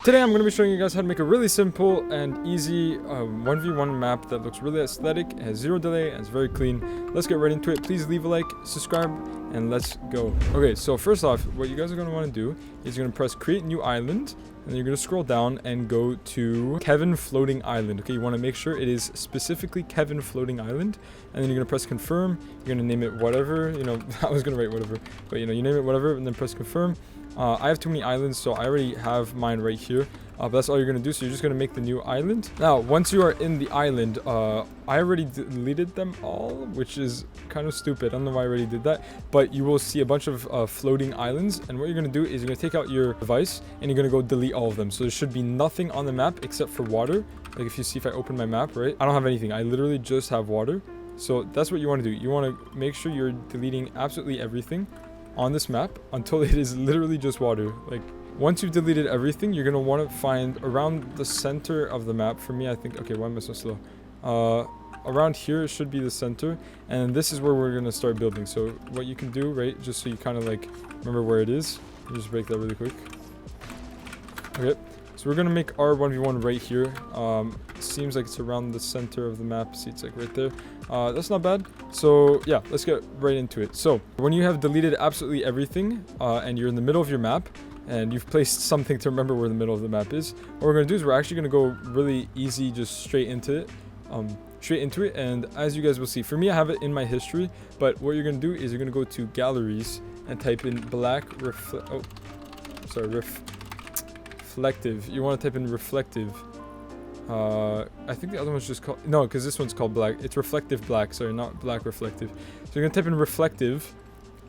Today I'm going to be showing you guys how to make a really simple and easy 1v1 map that looks really aesthetic, has zero delay, and it's very clean. Let's get right into it. Please leave a like, subscribe, and let's go. Okay, so first off, what you guys are going to want to do is you're going to press create new island, and then you're going to scroll down and go to Kevin Floating Island. Okay, you want to make sure it is specifically Kevin Floating Island, and then you're going to press confirm. You're going to name it whatever, I was going to write whatever, but you name it whatever, and then press confirm. I have too many islands, so I already have mine right here. But that's all you're going to do. So you're just going to make the new island. Now, once you are in the island, I already deleted them all, which is kind of stupid. I don't know why I already did that. But you will see a bunch of floating islands. And what you're going to do is you're going to take out your device and you're going to go delete all of them. So there should be nothing on the map except for water. Like if you see if I open my map, right? I don't have anything. I literally just have water. So that's what you want to do. You want to make sure you're deleting absolutely everything on this map until it is literally just water. Like once you've deleted everything, you're gonna want to find around the center of the map. For me, I think, okay, why am I so slow? Around here should be the center, and this is where we're gonna start building. So what you can do, right, just so you kind of like remember where it is, you just break that really quick. Okay, so we're gonna make our 1v1 right here. Seems like it's around the center of the map. See, it's like right there. That's not bad. So yeah, let's get right into it. So when you have deleted absolutely everything and you're in the middle of your map and you've placed something to remember where the middle of the map is, what we're going to do is we're actually going to go really easy, just straight into it. And as you guys will see, for me, I have it in my history, but what you're going to do is you're going to go to galleries and type in reflective. You want to type in reflective. I think the other one's just called, no, because this one's called black. It's reflective black, sorry, not black reflective. So you're gonna type in reflective.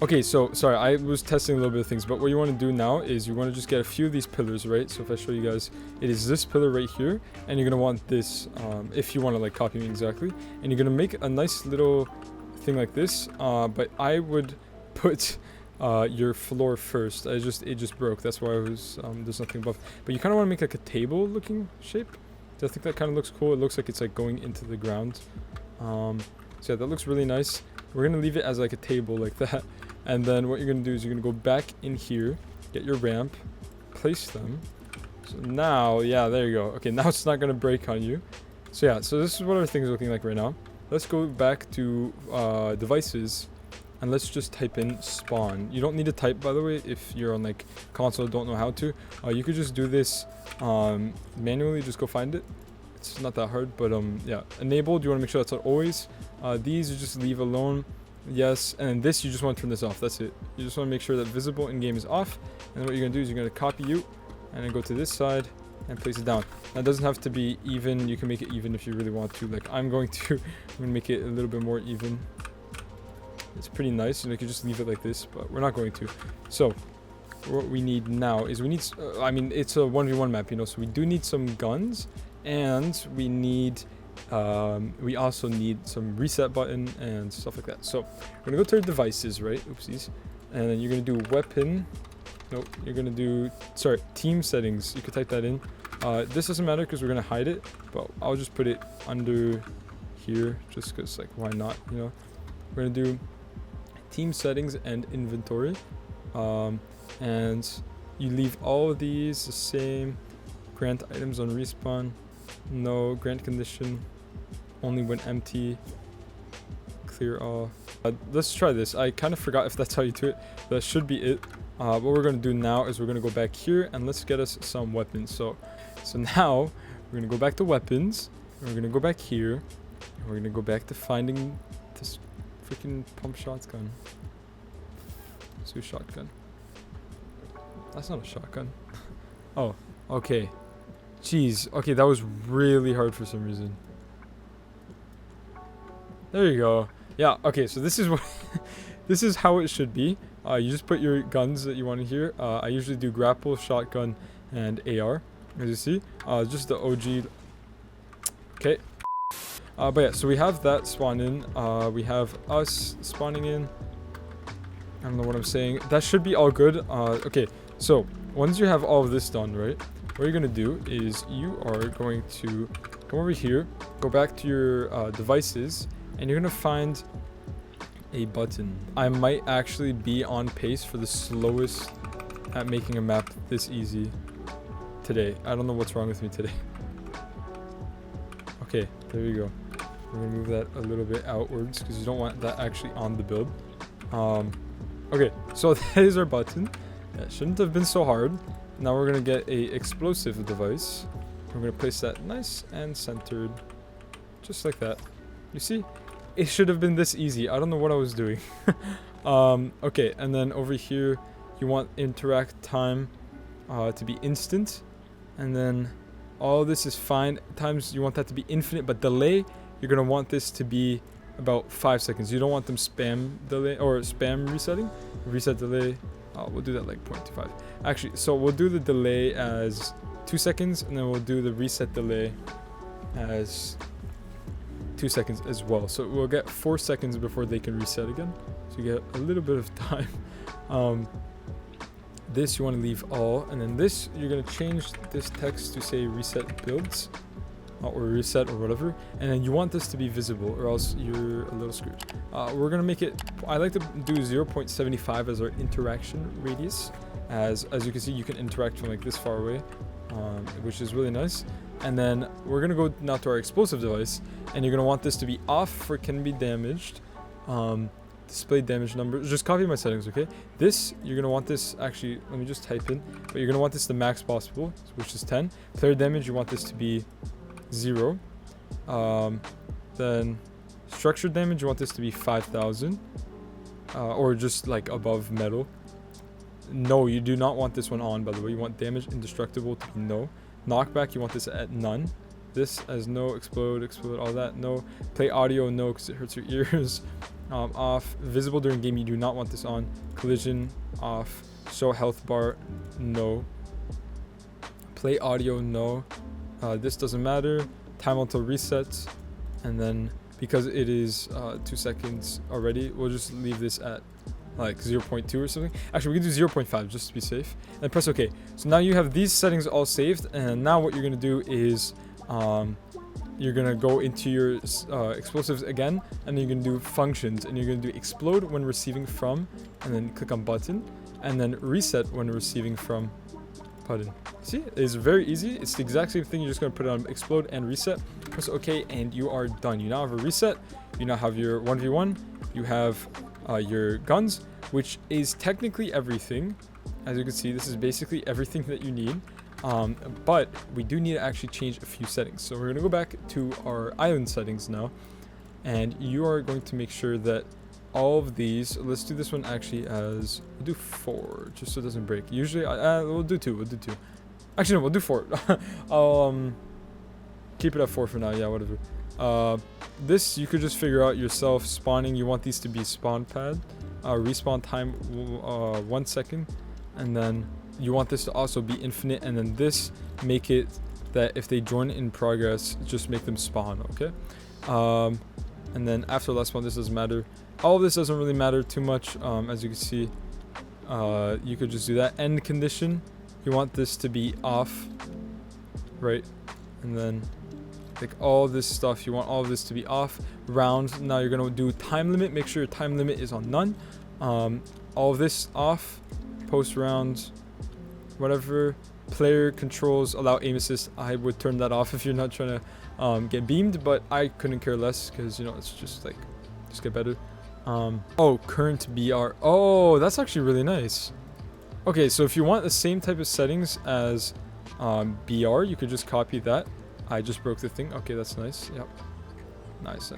Okay, so sorry, I was testing a little bit of things, but what you want to do now is you want to just get a few of these pillars, right? So if I show you guys, it is this pillar right here, and you're gonna want this if you want to like copy me exactly, and you're gonna make a nice little thing like this, but I would put your floor first. It just broke, that's why I was there's nothing above, but you kind of want to make like a table looking shape. I think that kind of looks cool. It looks like it's like going into the ground. So yeah, that looks really nice. We're gonna leave it as like a table like that, and then what you're gonna do is you're gonna go back in here, get your ramp, place them. So now, yeah, there you go. Okay, now it's not gonna break on you. So yeah, so this is what our thing's looking like right now. Let's go back to devices, and let's just type in spawn. You don't need to type, by the way, if you're on like console, don't know how to. You could just do this manually, just go find it. It's not that hard, but yeah, enabled, you want to make sure that's on always. These you just leave alone, yes, and this you just want to turn this off. That's it. You just want to make sure that visible in game is off, and what you're gonna do is you're gonna copy you and then go to this side and place it down. Now, it doesn't have to be even. You can make it even if you really want to. Like I'm gonna make it a little bit more even. It's pretty nice, and you can just leave it like this, but we're not going to. So what we need now is we need it's a 1v1 map, so we do need some guns, and we need we also need some reset button and stuff like that. So we're gonna go to our devices, right? Oopsies. And then you're gonna do weapon. Nope, you're gonna do, sorry, team settings. You could type that in. This doesn't matter because we're gonna hide it, but I'll just put it under here just because, like, why not? We're gonna do team settings and inventory, and you leave all of these the same. Grant items on respawn, no. Grant condition only when empty, clear all. Let's try this. I kind of forgot if that's how you do it. That should be it. What we're going to do now is we're going to go back here and let's get us some weapons. So now we're going to go back to weapons, and we're going to go back here, and we're going to go back to finding this freaking pump shotgun. Let's do shotgun. That's not a shotgun. Oh, okay. Jeez. Okay, that was really hard for some reason. There you go. Yeah, okay, so this is what this is how it should be. You just put your guns that you want to hear. I usually do grapple, shotgun, and AR, as you see. Just the OG. Okay. But yeah, so we have that spawn in. We have us spawning in. I don't know what I'm saying. That should be all good. Okay, so once you have all of this done, right, what you're going to do is you are going to come over here, go back to your devices, and you're going to find a button. I might actually be on pace for the slowest at making a map this easy today. I don't know what's wrong with me today. Okay, there we go. We're gonna move that a little bit outwards because you don't want that actually on the build. Okay, so that is our button. That shouldn't have been so hard. Now we're gonna get a explosive device. We're gonna place that nice and centered, just like that. You see, it should have been this easy. I don't know what I was doing. Okay, and then over here, you want interact time to be instant, and then all this is fine. Times you want that to be infinite, but delay, you're gonna want this to be about 5 seconds. You don't want them spam delay or spam resetting. Reset delay, we'll do that like 0.25. Actually, so we'll do the delay as 2 seconds, and then we'll do the reset delay as 2 seconds as well. So we'll get 4 seconds before they can reset again. So you get a little bit of time. This you want to leave all, and then this you're going to change this text to say reset builds or reset or whatever, and then you want this to be visible or else you're a little screwed. We're going to make it, I like to do 0.75 as our interaction radius. As you can see, you can interact from like this far away, which is really nice. And then we're going to go now to our explosive device, and you're going to want this to be off for can be damaged. Display damage numbers. Just copy my settings, okay? This, you're going to want this, actually, let me just type in, but you're going to want this the max possible, which is 10. Player damage, you want this to be 0. Then structure damage, you want this to be 5,000, or just like above metal. No, you do not want this one on, by the way. You want damage indestructible to be no. Knockback, you want this at none. This as no. Explode, all that, no. Play audio, no, because it hurts your ears. Off. Visible during game, you do not want this on. Collision, off. Show health bar, no. Play audio, no. This doesn't matter. Time until resets. And then, because it is 2 seconds already, we'll just leave this at like 0.2 or something. Actually, we can do 0.5 just to be safe. And then press OK. So now you have these settings all saved. And now what you're going to do is you're going to go into your explosives again. And then you're going to do functions. And you're going to do explode when receiving from. And then click on button. And then reset when receiving from button. See, it's very easy. It's the exact same thing. You're just going to put it on explode and reset. Press OK and you are done. You now have a reset. You now have your 1v1. You have your guns, which is technically everything. As you can see, this is basically everything that you need. But we do need to actually change a few settings. So we're going to go back to our island settings now. And you are going to make sure that all of these, let's do this one actually as, we'll do 4, just so it doesn't break. Usually, we'll do 2, Actually, no, we'll do 4. I'll keep it at 4 for now, yeah, whatever. This, you could just figure out yourself. Spawning, you want these to be spawn pad. Respawn time, 1 second. And then you want this to also be infinite. And then this, make it that if they join in progress, just make them spawn, okay? And then after last spawn, this doesn't matter. All of this doesn't really matter too much. As you can see, you could just do that. End condition, you want this to be off, right? And then like all this stuff, you want all of this to be off. Round, now you're going to do time limit. Make sure your time limit is on none. All of this off. Post rounds, whatever. Player controls, allow aim assist. I would turn that off if you're not trying to get beamed, but I couldn't care less because, you know, it's just like, just get better. Oh, current BR. Oh, that's actually really nice. Okay, so if you want the same type of settings as BR, you could just copy that. I just broke the thing. Okay, that's nice. Yep. Nice.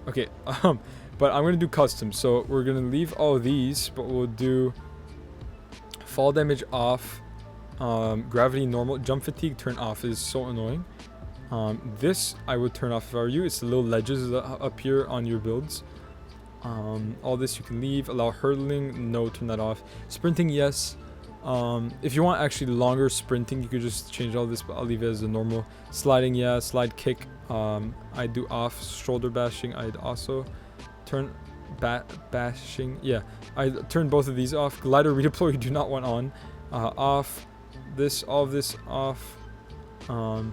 Okay, but I'm going to do custom. So we're going to leave all of these, but we'll do fall damage off, gravity normal, jump fatigue turn off. Is so annoying. This I would turn off if I were you. It's the little ledges that appear on your builds. All this you can leave. Allow hurdling, no, turn that off. Sprinting, yes. If you want actually longer sprinting, you could just change all this, but I'll leave it as a normal. Sliding, yeah. Slide kick, I do off. Shoulder bashing, I'd also turn. Bashing, yeah, I turn both of these off. Glider redeploy, you do not want on. Off. This, all of this off. Allow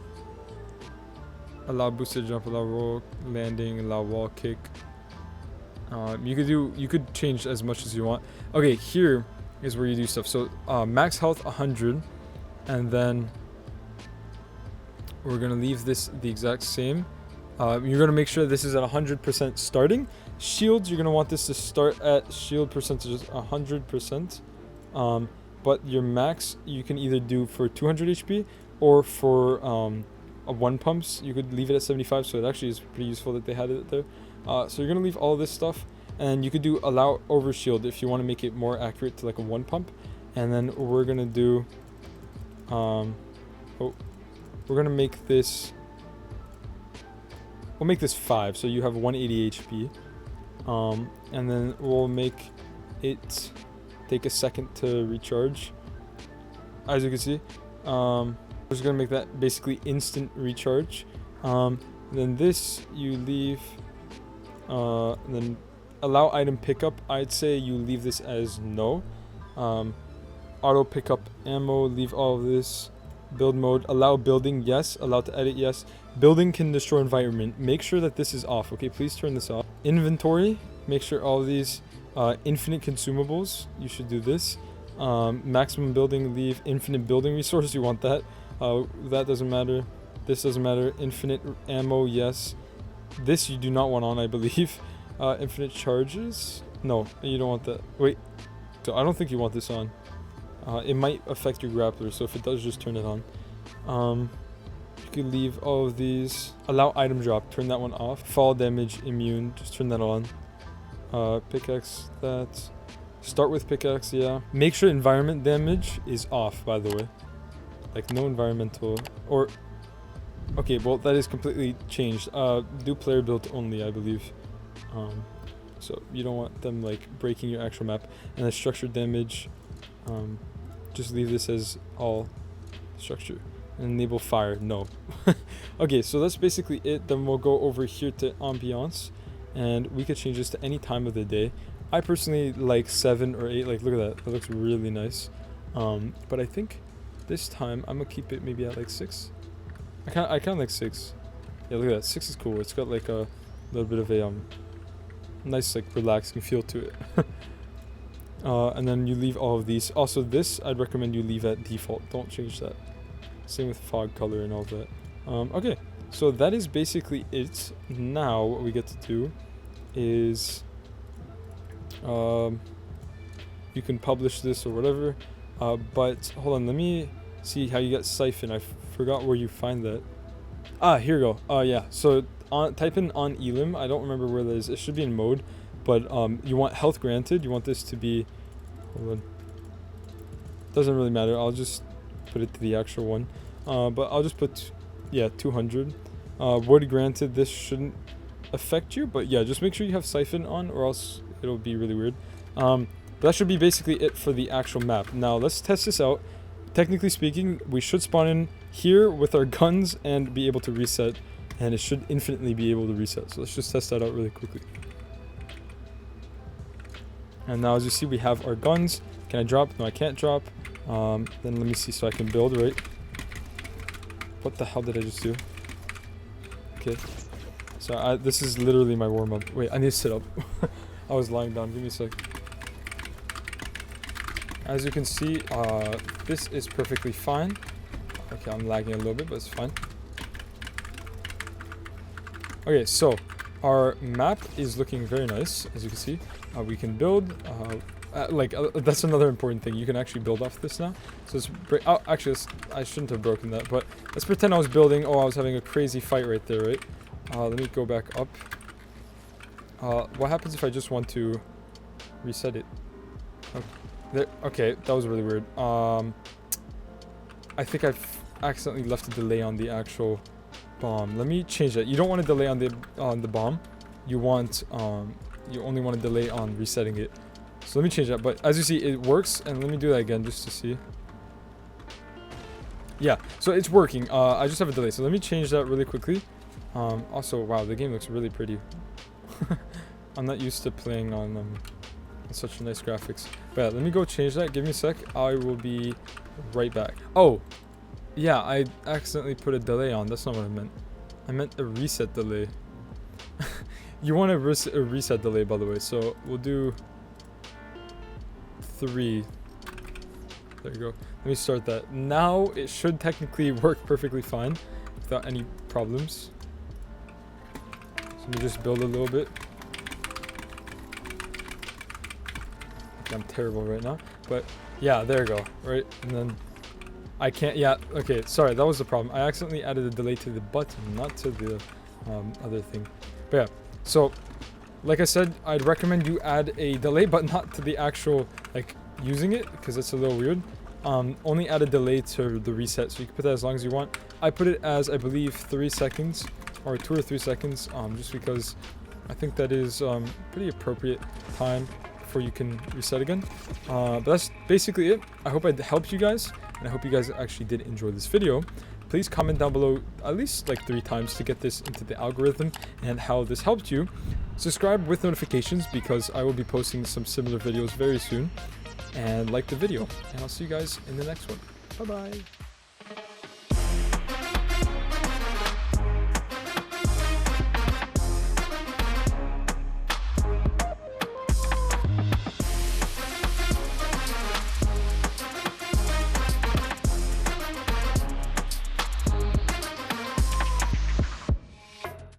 boosted jump, allow roll landing, allow wall kick. You could change as much as you want. Okay, here is where you do stuff. So max health 100, and then we're gonna leave this the exact same. You're gonna make sure this is at 100% starting. Shields, you're gonna want this to start at shield percentages 100%. But your max you can either do for 200 HP or for a 1 pumps. You could leave it at 75, so it actually is pretty useful that they had it there. So you're gonna leave all this stuff, and you could do allow overshield if you want to make it more accurate to like a 1 pump. And then we're gonna do we're gonna make this, we'll make this 5, so you have 180 HP. And then we'll make it take a second to recharge. As you can see, we're just gonna make that basically instant recharge. Then this you leave, then allow item pickup, I'd say you leave this as no. Auto pickup ammo, leave all of this. Build mode, allow building, yes. Allow to edit, yes. Building can destroy environment, make sure that this is off. Okay, please turn this off. Inventory, make sure all of these infinite consumables, you should do this. Maximum building, leave infinite building resource, you want that. That doesn't matter. This doesn't matter. Infinite ammo, yes. This you do not want on, I believe. Infinite charges, no, you don't want that. Wait, so I don't think you want this on. It might affect your grappler, so if it does, just turn it on. You could leave all of these. Allow item drop, turn that one off. Fall damage, immune, just turn that on. Pickaxe, that. Start with pickaxe, yeah. Make sure environment damage is off, by the way. Like no environmental, or... Okay, well that is completely changed. Do player built only, I believe. So you don't want them like breaking your actual map. And then structure damage, just leave this as all structure. And enable fire, no. Okay, so that's basically it. Then we'll go over here to ambiance, and we could change this to any time of the day. I personally like 7 or 8. Like, look at that, that looks really nice. But I think this time I'm gonna keep it maybe at like 6. I kind of like 6. Yeah, look at that, 6 is cool. It's got like a little bit of a nice like relaxing feel to it. And then you leave all of these. Also, this I'd recommend you leave at default, don't change that. Same with fog color and all that. Okay, so that is basically it. Now what we get to do is you can publish this or whatever, but hold on, let me see how you get siphon. I forgot where you find that. Here we go. Yeah, so type in on elim. I don't remember where that is. It should be in mode, but you want health granted. You want this to be, hold on, doesn't really matter, I'll just put it to the actual one. But I'll just put, yeah, 200. Wood granted, this shouldn't affect you, but yeah, just make sure you have siphon on, or else it'll be really weird. But that should be basically it for the actual map. Now let's test this out. Technically speaking, we should spawn in here with our guns and be able to reset, and it should infinitely be able to reset. So let's just test that out really quickly. And now as you see, we have our guns. Can I drop? No, I can't drop. Then let me see, so I can build, right? What the hell did I just do? Okay, so this is literally my warm-up. Wait, I need to sit up. I was lying down, give me a sec. As you can see, this is perfectly fine. Okay, I'm lagging a little bit, but it's fine. Okay, so our map is looking very nice, as you can see. We can build, that's another important thing. You can actually build off this now. So it's actually, I shouldn't have broken that, but let's pretend I was building. Oh, I was having a crazy fight right there, right? Let me go back up. What happens if I just want to reset it? Okay, that was really weird. I think I've accidentally left a delay on the actual bomb. Let me change that. You don't want to delay on the bomb. You want you only want to delay on resetting it. So let me change that. But as you see, it works. And let me do that again just to see. Yeah, so it's working. I just have a delay. So let me change that really quickly. Also, wow, the game looks really pretty. I'm not used to playing on such nice graphics. But yeah, let me go change that. Give me a sec. I will be right back. Oh, yeah, I accidentally put a delay on. That's not what I meant. I meant a reset delay. You want a reset delay, by the way. So we'll do 3. There you go. Let me start that. Now it should technically work perfectly fine. without any problems. So let me just build a little bit. Okay, I'm terrible right now, but yeah, there you go, right? And then I can't, yeah, okay, sorry, that was the problem. I accidentally added a delay to the button, not to the other thing. But yeah, so like I said, I'd recommend you add a delay, but not to the actual, like, using it, because it's a little weird. Only add a delay to the reset, so you can put that as long as you want. I put it as, I believe, 3 seconds, or 2 or 3 seconds, just because I think that is pretty appropriate time before you can reset again. But that's basically it. I hope I helped you guys, and I hope you guys actually did enjoy this video. Please comment down below at least like 3 times to get this into the algorithm and how this helped you. Subscribe with notifications because I will be posting some similar videos very soon. And like the video. And I'll see you guys in the next one. Bye bye.